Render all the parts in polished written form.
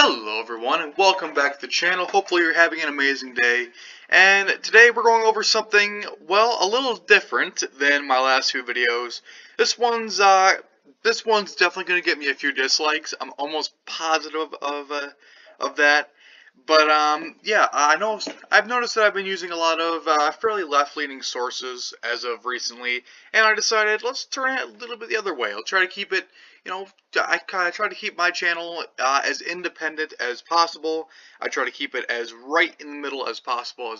Hello everyone and welcome back to the channel. Hopefully you're having an amazing day. And today we're going over something, well, a little different than my last few videos. This one's definitely going to get me a few dislikes. I'm almost positive of that. But yeah, I've noticed that I've been using a lot of fairly left-leaning sources as of recently, and I decided let's turn it a little bit the other way. I'll try to keep it, I kind of try to keep my channel as independent as possible. I try to keep it as right in the middle as possible.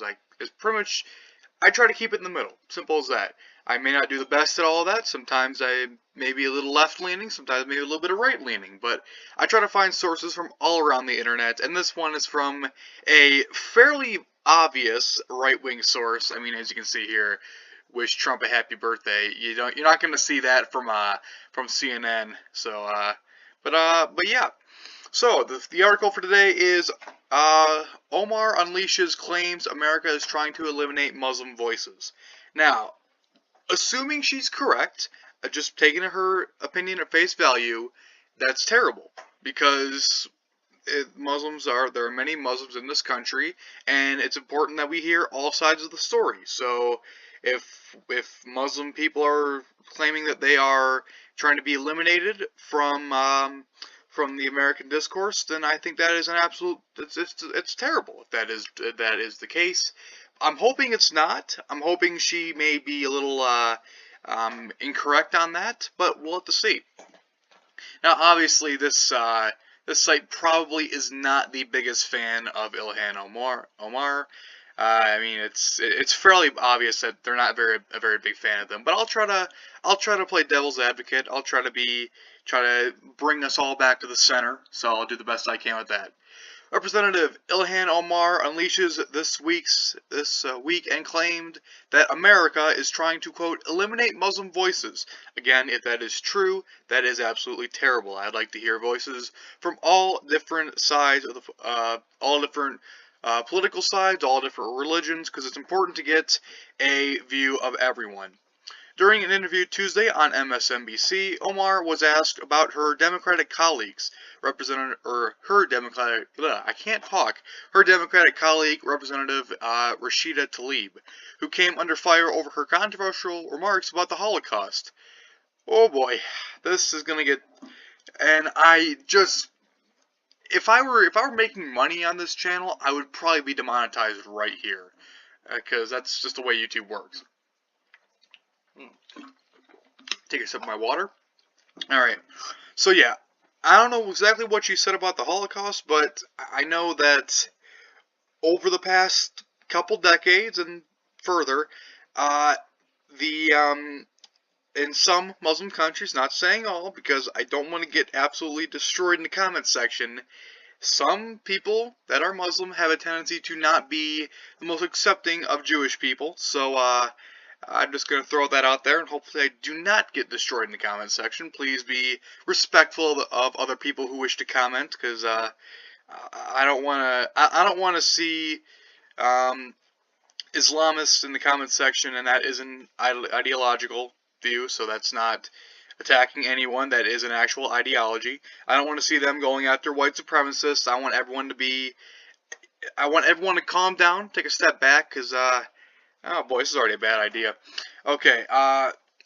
I try to keep it in the middle. Simple as that. I may not do the best at all of that. Sometimes I may be a little left-leaning, sometimes maybe a little bit of right-leaning, but I try to find sources from all around the internet, and this one is from a fairly obvious right-wing source. I mean, as you can see here, wish Trump a happy birthday. You're not going to see that from CNN. So, but yeah. So the article for today is Omar unleashes claims America is trying to eliminate Muslim voices. Now, assuming she's correct, just taking her opinion at face value, that's terrible because there are many Muslims in this country, and it's important that we hear all sides of the story. So if Muslim people are claiming that they are trying to be eliminated from the American discourse, then I think that is an absolute it's terrible if that is the case. I'm hoping it's not. I'm hoping she may be a little incorrect on that, but we'll have to see. Now, obviously, this site probably is not the biggest fan of Ilhan Omar. I mean, it's fairly obvious that they're not a very big fan of them. But I'll try to play devil's advocate. I'll try to bring us all back to the center. So I'll do the best I can with that. Representative Ilhan Omar unleashes this week and claimed that America is trying to, quote, eliminate Muslim voices. Again, if that is true, that is absolutely terrible. I'd like to hear voices from all different sides of all different political sides, all different religions, because it's important to get a view of everyone. During an interview Tuesday on MSNBC, Omar was asked about her Democratic colleagues, her Democratic colleague, Representative Rashida Tlaib, who came under fire over her controversial remarks about the Holocaust. Oh boy, this is gonna get, and if I were making money on this channel, I would probably be demonetized right here, because that's just the way YouTube works. Take a sip of my water. Alright, so yeah, I don't know exactly what she said about the Holocaust, but I know that over the past couple decades and further, in some Muslim countries, not saying all, because I don't want to get absolutely destroyed in the comment section, some people that are Muslim have a tendency to not be the most accepting of Jewish people, so I'm just going to throw that out there, and hopefully I do not get destroyed in the comment section. Please be respectful of other people who wish to comment, because I don't want to see Islamists in the comment section, and that is an ideological view, so that's not attacking anyone. That is an actual ideology. I don't want to see them going after white supremacists. I want everyone to calm down, take a step back, because oh boy, this is already a bad idea. Okay,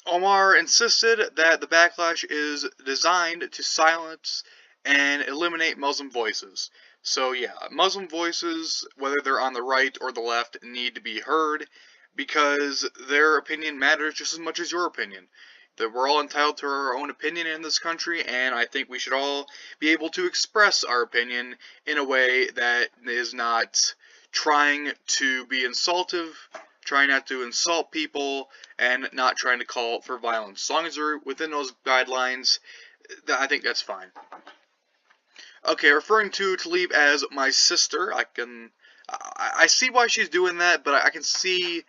Omar insisted that the backlash is designed to silence and eliminate Muslim voices. So yeah, Muslim voices, whether they're on the right or the left, need to be heard because their opinion matters just as much as your opinion. That we're all entitled to our own opinion in this country, and I think we should all be able to express our opinion in a way that is not trying to be insultive, trying not to insult people, and not trying to call for violence. As long as they're within those guidelines, I think that's fine. Okay, referring to Tlaib as my sister, I see why she's doing that, but I can see,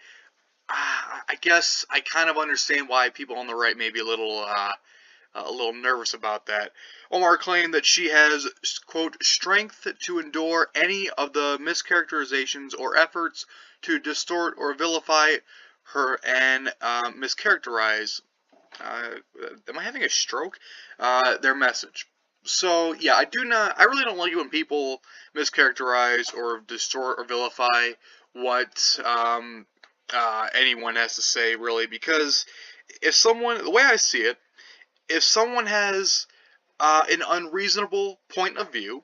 I guess I kind of understand why people on the right may be a little nervous about that. Omar claimed that she has, quote, strength to endure any of the mischaracterizations or efforts to distort or vilify her and mischaracterize, am I having a stroke? Their message. So yeah, I really don't like it when people mischaracterize or distort or vilify what anyone has to say, really, because the way I see it, if someone has an unreasonable point of view,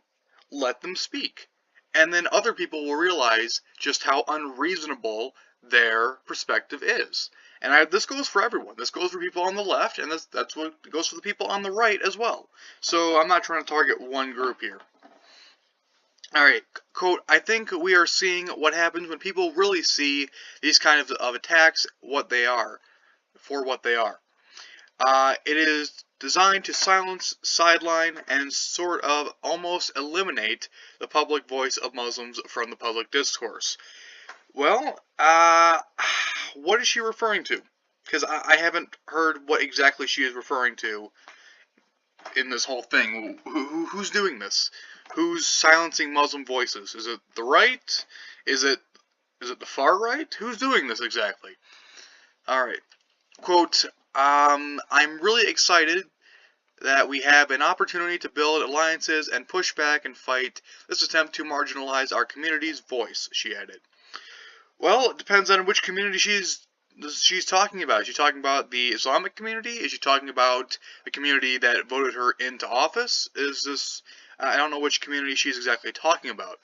let them speak. And then other people will realize just how unreasonable their perspective is. And this goes for everyone. This goes for people on the left, and that's what goes for the people on the right as well. So I'm not trying to target one group here. Alright, quote, I think we are seeing what happens when people really see these kinds of attacks for what they are. It is designed to silence, sideline, and sort of almost eliminate the public voice of Muslims from the public discourse. Well, what is she referring to? Because I haven't heard what exactly she is referring to in this whole thing. Who's doing this? Who's silencing Muslim voices? Is it the right? Is it the far right? Who's doing this exactly? Alright. Quote, I'm really excited that we have an opportunity to build alliances and push back and fight this attempt to marginalize our community's voice, she added. Well, it depends on which community she's talking about. Is she talking about the Islamic community? Is she talking about the community that voted her into office? I don't know which community she's exactly talking about.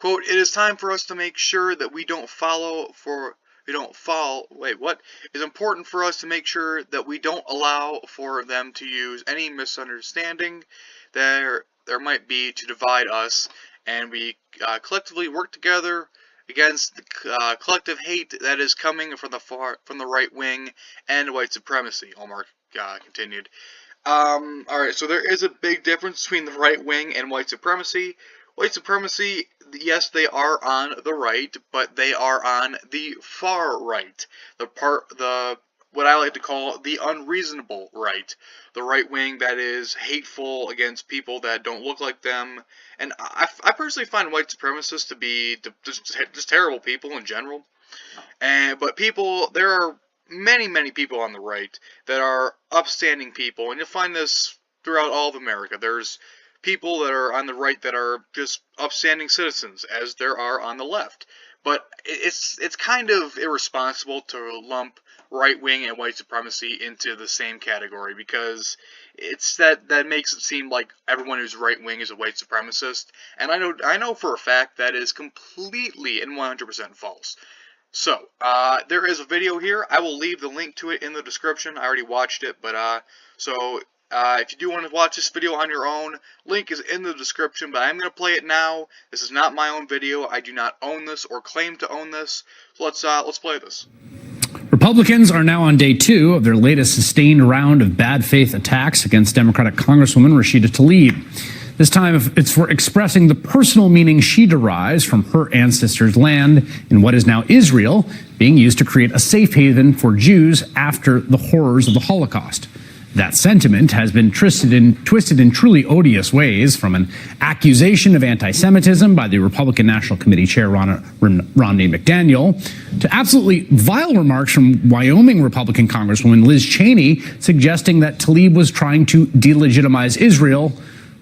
Quote, it is time for us to make sure that we don't fall. It's important for us to make sure that we don't allow for them to use any misunderstanding there might be to divide us, and we collectively work together against the collective hate that is coming from the right wing and white supremacy, Omar continued. Alright, so there is a big difference between the right wing and white supremacy. White supremacy, yes, they are on the right, but they are on the far right. What I like to call the unreasonable right. The right wing that is hateful against people that don't look like them. And I personally find white supremacists to be just terrible people in general. But there are many people on the right that are upstanding people, and you'll find this throughout all of America. There's people that are on the right that are just upstanding citizens, as there are on the left. But it's kind of irresponsible to lump right-wing and white supremacy into the same category, because that makes it seem like everyone who's right-wing is a white supremacist, and I know for a fact that is completely and 100% false. So, there is a video here. I will leave the link to it in the description. I already watched it, but, if you do want to watch this video on your own, link is in the description, but I'm going to play it now. This is not my own video. I do not own this or claim to own this. So let's play this. Republicans are now on day 2 of their latest sustained round of bad faith attacks against Democratic Congresswoman Rashida Tlaib. This time, it's for expressing the personal meaning she derives from her ancestors' land in what is now Israel, being used to create a safe haven for Jews after the horrors of the Holocaust. That sentiment has been twisted in truly odious ways, from an accusation of anti-Semitism by the Republican National Committee Chair Romney McDaniel, to absolutely vile remarks from Wyoming Republican Congresswoman Liz Cheney suggesting that Tlaib was trying to delegitimize Israel.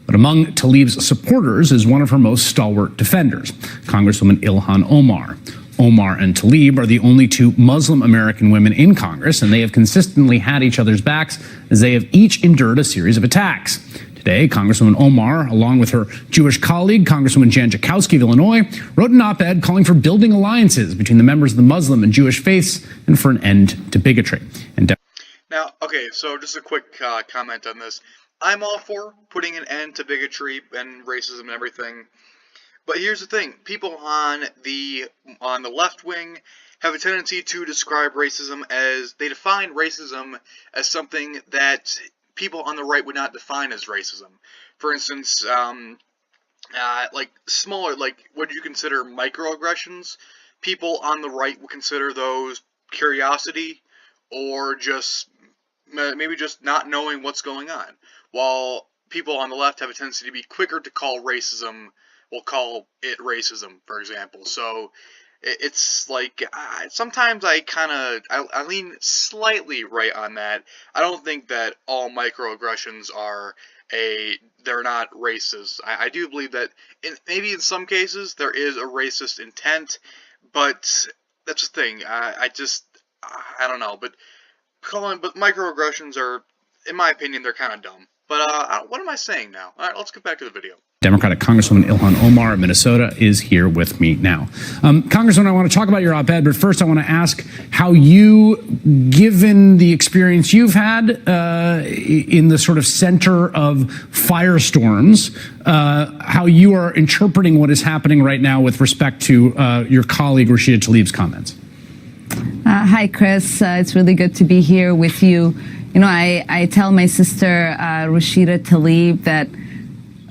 But among Tlaib's supporters is one of her most stalwart defenders, Congresswoman Ilhan Omar. Omar and Tlaib are the only 2 Muslim American women in Congress, and they have consistently had each other's backs as they have each endured a series of attacks. Today, Congresswoman Omar, along with her Jewish colleague, Congresswoman Jan Schakowsky of Illinois, wrote an op-ed calling for building alliances between the members of the Muslim and Jewish faiths and for an end to bigotry. Now, okay, so just a quick comment on this. I'm all for putting an end to bigotry and racism and everything. But here's the thing, people on the left wing have a tendency to describe racism as, they define racism as something that people on the right would not define as racism. For instance, like what do you consider microaggressions? People on the right would consider those curiosity, or just maybe just not knowing what's going on. While people on the left have a tendency to be quicker to call racism, will call it racism, for example. So it's like, sometimes I lean slightly right on that. I don't think that all microaggressions are they're not racist. I do believe that maybe in some cases there is a racist intent, but that's the thing. I don't know, but microaggressions are, in my opinion, they're kind of dumb. But what am I saying now? All right, let's get back to the video. Democratic Congresswoman Ilhan Omar of Minnesota is here with me now. Congresswoman, I want to talk about your op-ed, but first I want to ask how you, given the experience you've had in the sort of center of firestorms, how you are interpreting what is happening right now with respect to your colleague Rashida Tlaib's comments. Hi, Chris. It's really good to be here with you. You know, I tell my sister, Rashida Tlaib, that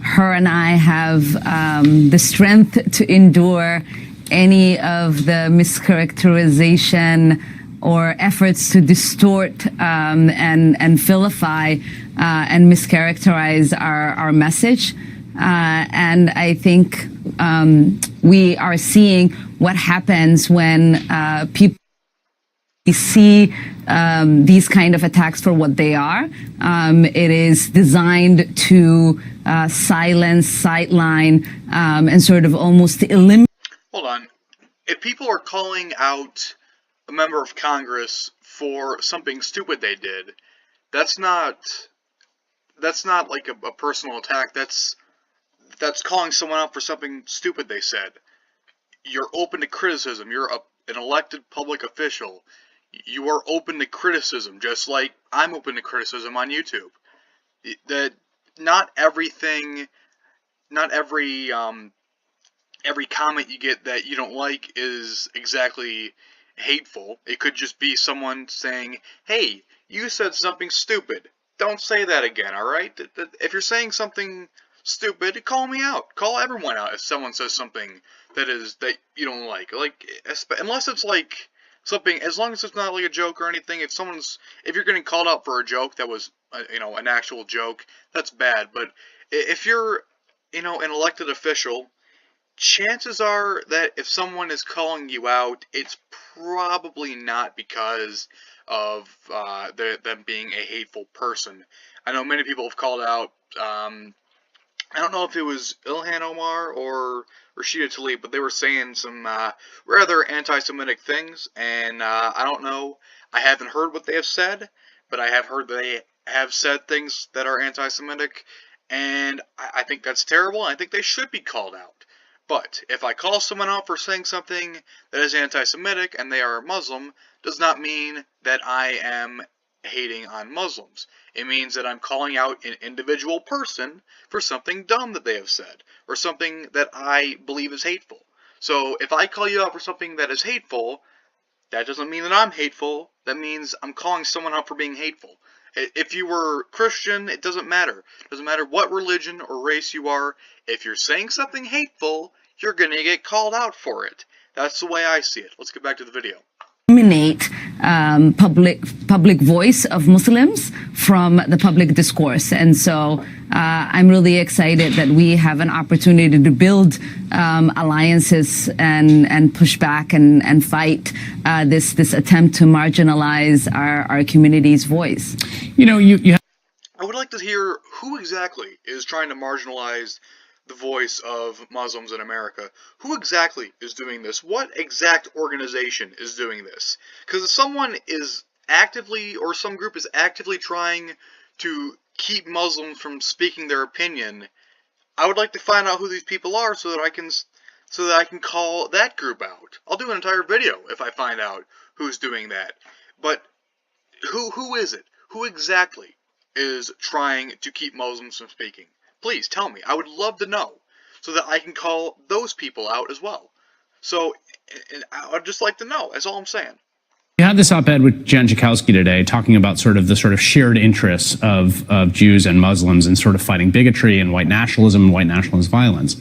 her and I have the strength to endure any of the mischaracterization or efforts to distort and vilify and mischaracterize our message. And I think we are seeing what happens when people see these kind of attacks for what they are. It is designed to silence, sideline, and sort of almost eliminate. Hold on. If people are calling out a member of Congress for something stupid they did, that's not like a personal attack. That's calling someone out for something stupid they said. You're open to criticism. You're an elected public official. You are open to criticism, just like I'm open to criticism on YouTube. That not every comment you get that you don't like is exactly hateful. It could just be someone saying, "Hey, you said something stupid. Don't say that again, all right? If you're saying something stupid, call me out. Call everyone out if someone says something that you don't like. Unless it's like something, as long as it's not like a joke or anything. If you're getting called out for a joke that was, an actual joke, that's bad. But if you're, an elected official, chances are that if someone is calling you out, it's probably not because of them being a hateful person. I know many people have called out. I don't know if it was Ilhan Omar or Rashida Tlaib, but they were saying some rather anti-Semitic things, and I don't know. I haven't heard what they have said, but I have heard they have said things that are anti-Semitic, and I think that's terrible, and I think they should be called out. But if I call someone out for saying something that is anti-Semitic and they are Muslim, does not mean that I am hating on Muslims. It means that I'm calling out an individual person for something dumb that they have said, or something that I believe is hateful. So if I call you out for something that is hateful, that doesn't mean that I'm hateful. That means I'm calling someone out for being hateful. If you were Christian, it doesn't matter. It doesn't matter what religion or race you are. If you're saying something hateful, you're going to get called out for it. That's the way I see it. Let's get back to the video. Eliminate public voice of Muslims from the public discourse. And so I'm really excited that we have an opportunity to build alliances and push back and fight this attempt to marginalize our community's voice. I would like to hear who exactly is trying to marginalize the voice of Muslims in America. Who exactly is doing this? What exact organization is doing this? Because if someone is actively, or some group is actively trying to keep Muslims from speaking their opinion, I would like to find out who these people are so that I can call that group out. I'll do an entire video if I find out who's doing that. But who is it? Who exactly is trying to keep Muslims from speaking? Please tell me. I would love to know so that I can call those people out as well. So I'd just like to know. That's all I'm saying. You had this op-ed with Jen Schakowsky today talking about the shared interests of Jews and Muslims in sort of fighting bigotry and white nationalism and white nationalist violence.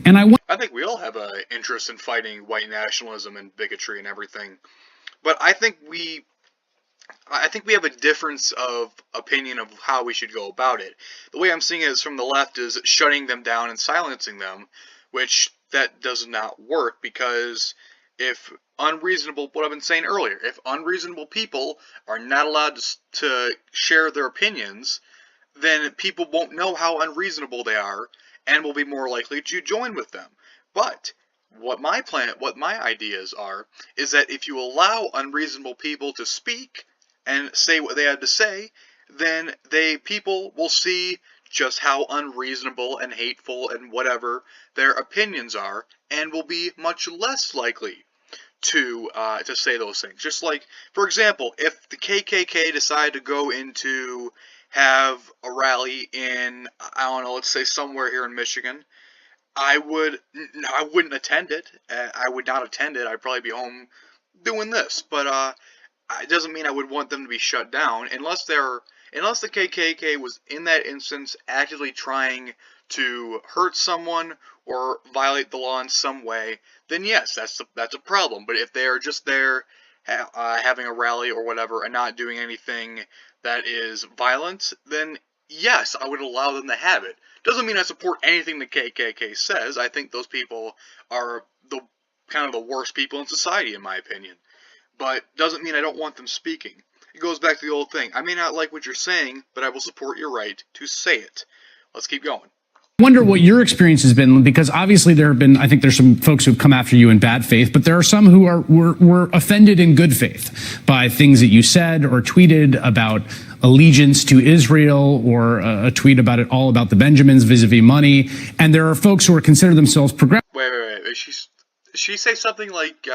And I think we all have an interest in fighting white nationalism and bigotry and everything. But I think we have a difference of opinion of how we should go about it. The way I'm seeing it is from the left is shutting them down and silencing them, which that does not work, because what I've been saying earlier, if unreasonable people are not allowed to share their opinions, then people won't know how unreasonable they are and will be more likely to join with them. But what my ideas are, is that if you allow unreasonable people to speak and say what they have to say, then people will see just how unreasonable and hateful and whatever their opinions are, and will be much less likely to say those things. Just like, for example, if the KKK decided to go into have a rally in, I don't know, let's say somewhere here in Michigan, I wouldn't attend it. I would not attend it. I'd probably be home doing this. But it doesn't mean I would want them to be shut down unless the KKK was in that instance actively trying to hurt someone or violate the law in some way. Then yes, that's a problem. But if they're just there having a rally or whatever and not doing anything that is violent, then yes, I would allow them to have it. Doesn't mean I support anything the KKK says. I think those people are the kind of the worst people in society, in my opinion. But doesn't mean I don't want them speaking. It goes back to the old thing. I may not like what you're saying, but I will support your right to say it. Let's keep going. I wonder what your experience has been, because obviously I think there's some folks who've come after you in bad faith, but there are some who were offended in good faith by things that you said or tweeted about allegiance to Israel, or a tweet about it all about the Benjamins vis-a-vis money. And there are folks who consider themselves progressive. Wait. She say something like,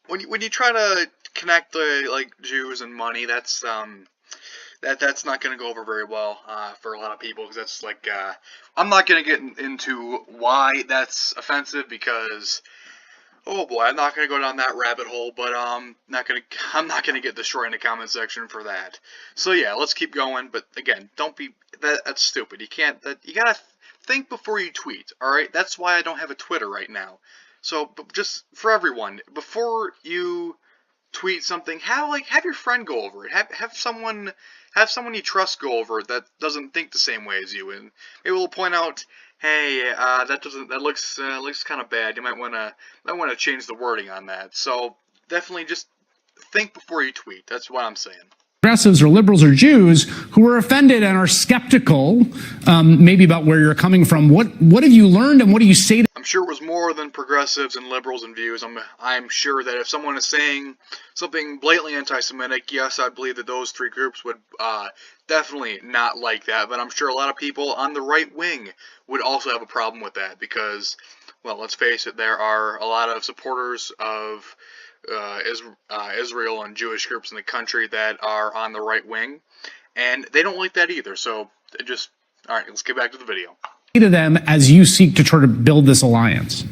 when you try to connect the Jews and money, that's not going to go over very well for a lot of people, because that's I'm not going to get into why that's offensive, because oh boy, I'm not going to go down that rabbit hole, but I'm not going to get destroyed in the comment section for that. So yeah, let's keep going. But again, don't be that's stupid. You gotta think before you tweet. All right, that's why I don't have a Twitter right now. So just for everyone, before you tweet something, have your friend go over it. Have someone you trust go over it that doesn't think the same way as you, and maybe we'll point out, hey, that looks kind of bad. You might want to change the wording on that. So definitely just think before you tweet. That's what I'm saying. Progressives or liberals or Jews who are offended and are skeptical, maybe about where you're coming from. What have you learned, and what do you say to? I'm sure it was more than progressives and liberals and views. I'm sure that if someone is saying something blatantly anti-Semitic, yes, I believe that those three groups would definitely not like that. But I'm sure a lot of people on the right wing would also have a problem with that, because, well, let's face it, there are a lot of supporters of Israel and Jewish groups in the country that are on the right wing, and they don't like that either. So all right, let's get back to the video. To them as you seek to try to build this alliance?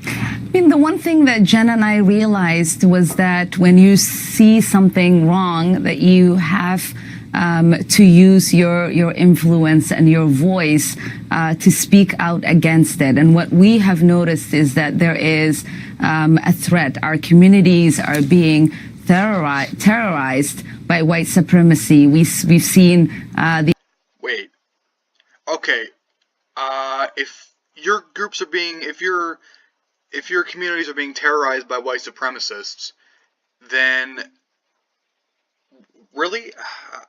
I mean, the one thing that Jen and I realized was that when you see something wrong, that you have to use your influence and your voice to speak out against it. And what we have noticed is that there is a threat. Our communities are being terrorized by white supremacy. We've seen the. Wait. Okay. If your groups are being, if your communities are being terrorized by white supremacists, then really,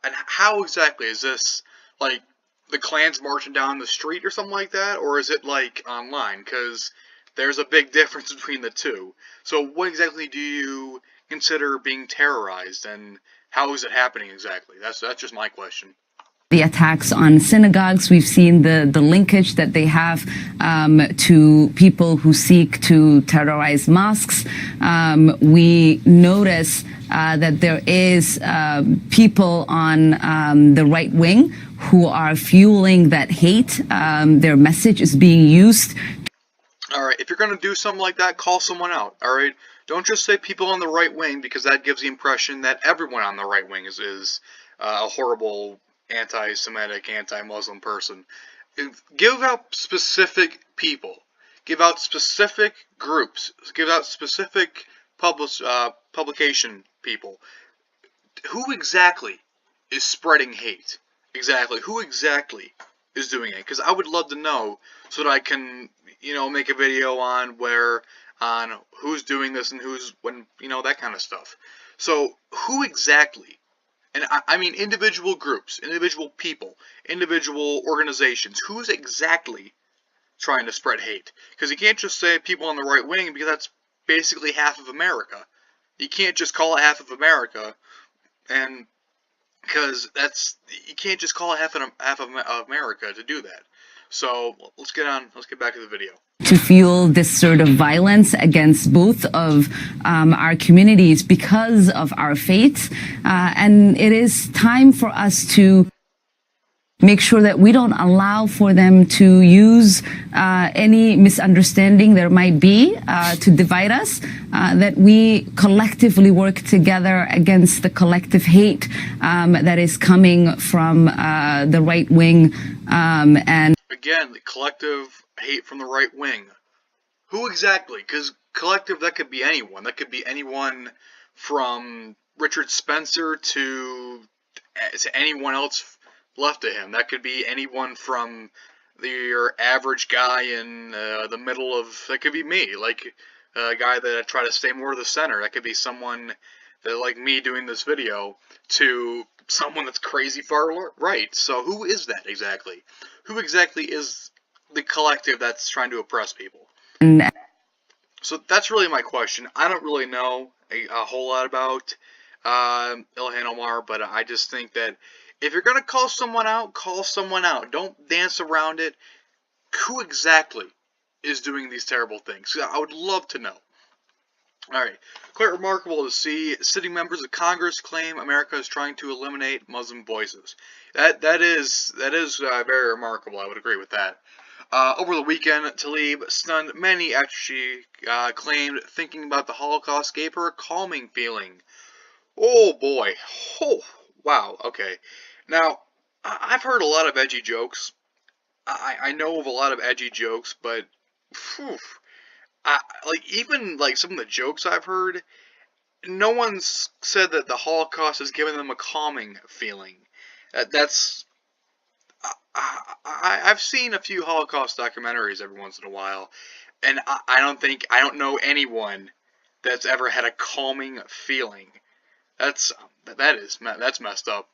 and how exactly is this? Like the Klans marching down the street or something like that, or is it like online? Because there's a big difference between the two. So what exactly do you consider being terrorized, and how is it happening exactly? That's just my question. The attacks on synagogues, we've seen the linkage that they have to people who seek to terrorize mosques. We notice that there is people on the right wing who are fueling that hate. Their message is being used. All right, if you're going to do something like that, call someone out, all right? Don't just say people on the right wing, because that gives the impression that everyone on the right wing is a horrible anti-Semitic, anti-Muslim person. Give out specific people. Give out specific groups. Give out specific publication people. Who exactly is spreading hate? Exactly. Who exactly is doing it? Because I would love to know, so that I can, make a video on who's doing this and that kind of stuff. So who exactly And I mean individual groups, individual people, individual organizations. Who's exactly trying to spread hate? Because you can't just say people on the right wing, because that's basically half of America. You can't just call it half of America, and because you can't just call it half of America to do that. So let's get back to the video. To fuel this sort of violence against both of our communities because of our faith. And it is time for us to make sure that we don't allow for them to use any misunderstanding there might be to divide us, that we collectively work together against the collective hate that is coming from the right wing. And again, the collective hate from the right wing. Who exactly? Because collective, that could be anyone. That could be anyone from Richard Spencer to anyone else left of him. That could be anyone from your average guy in the middle of. That could be me, like a guy that I try to stay more to the center. That could be someone that, like me doing this video, to someone that's crazy far right. So who is that exactly? Who exactly is the collective that's trying to oppress people? So that's really my question. I don't really know a whole lot about Ilhan Omar, but I just think that if you're going to call someone out, call someone out. Don't dance around it. Who exactly is doing these terrible things? I would love to know. Alright, quite remarkable to see sitting members of Congress claim America is trying to eliminate Muslim voices. That is very remarkable. I would agree with that. Over the weekend, Tlaib stunned many after she claimed thinking about the Holocaust gave her a calming feeling. Oh boy. Oh, wow. Okay. Now, I've heard a lot of edgy jokes. I know of a lot of edgy jokes, but whew, even some of the jokes I've heard, no one's said that the Holocaust has given them a calming feeling. That's I've seen a few Holocaust documentaries every once in a while, and I don't know anyone that's ever had a calming feeling. That's messed up.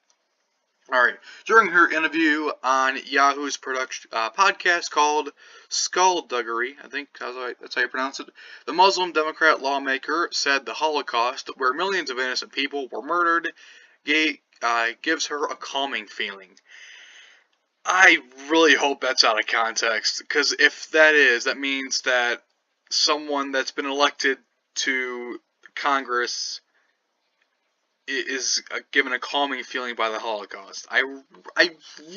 Alright, during her interview on Yahoo's podcast called Skullduggery, I think that's how you pronounce it, the Muslim Democrat lawmaker said the Holocaust, where millions of innocent people were murdered, gives her a calming feeling. I really hope that's out of context, because if that is, that means that someone that's been elected to Congress is given a calming feeling by the Holocaust. I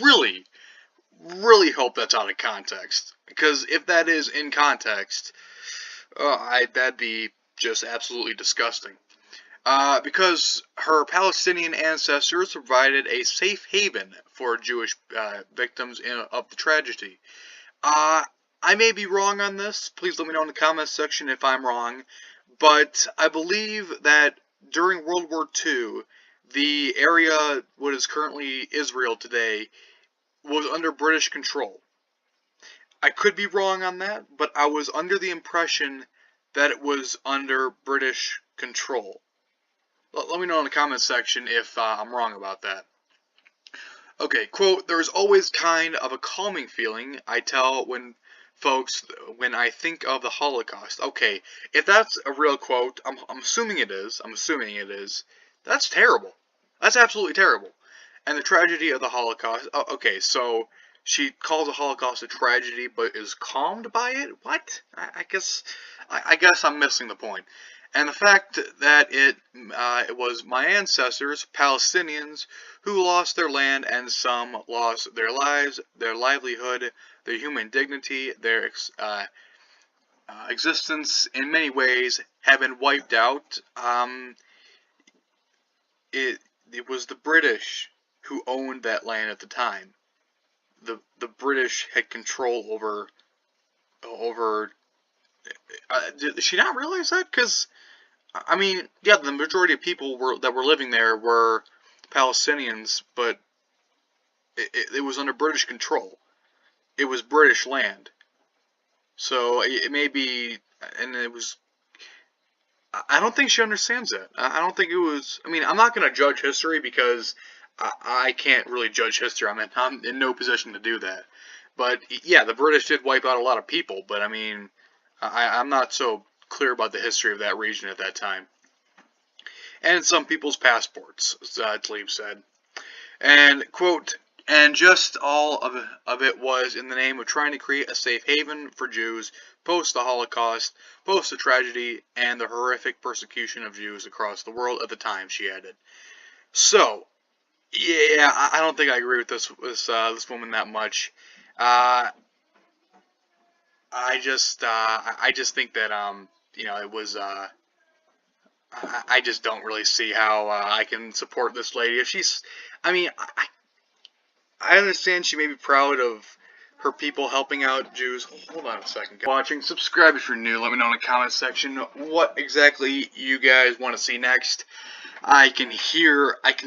really, really hope that's out of context, because if that is in context, that'd be just absolutely disgusting. Because her Palestinian ancestors provided a safe haven for Jewish victims of the tragedy. I may be wrong on this. Please let me know in the comments section if I'm wrong. But I believe that during World War II, the area, what is currently Israel today, was under British control. I could be wrong on that, but I was under the impression that it was under British control. Let me know in the comments section if I'm wrong about that. Okay, quote, "There's always kind of a calming feeling I tell folks when I think of the Holocaust." Okay, if that's a real quote, I'm assuming it is. That's terrible. That's absolutely terrible. And the tragedy of the Holocaust. Oh, okay, so she calls the Holocaust a tragedy, but is calmed by it. What? I guess I'm missing the point. And the fact that it was my ancestors, Palestinians, who lost their land, and some lost their lives, their livelihood, their human dignity, their existence in many ways have been wiped out. It was the British who owned that land at the time. The British had control over. Did she not realize that? Because I mean, yeah, the majority of people that were living there were Palestinians, but it was under British control. It was British land. So it may be, and it was, I don't think she understands that. I don't think it was. I mean, I'm not going to judge history because I can't really judge history. I'm in no position to do that. But yeah, the British did wipe out a lot of people. But I mean, I'm not so clear about the history of that region at that time. And some people's passports, Tlaib said. And, quote, and just all of it was in the name of trying to create a safe haven for Jews post the Holocaust, post the tragedy, and the horrific persecution of Jews across the world at the time, she added. So, yeah, I don't think I agree with this woman that much. I just think that it was I just don't really see how I can support this lady. If she's, I mean, I understand she may be proud of her people helping out Jews. Hold on a second, guys. Watching, subscribe if you're new. Let me know in the comment section what exactly you guys want to see next. I can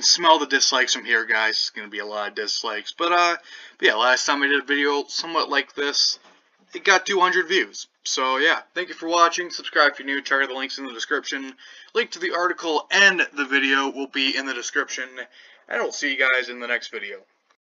smell the dislikes from here, guys. It's going to be a lot of dislikes. But yeah, last time I did a video somewhat like this, it got 200 views. So yeah, thank you for watching. Subscribe if you're new. Check out the links in the description. Link to the article and the video will be in the description. And we'll see you guys in the next video.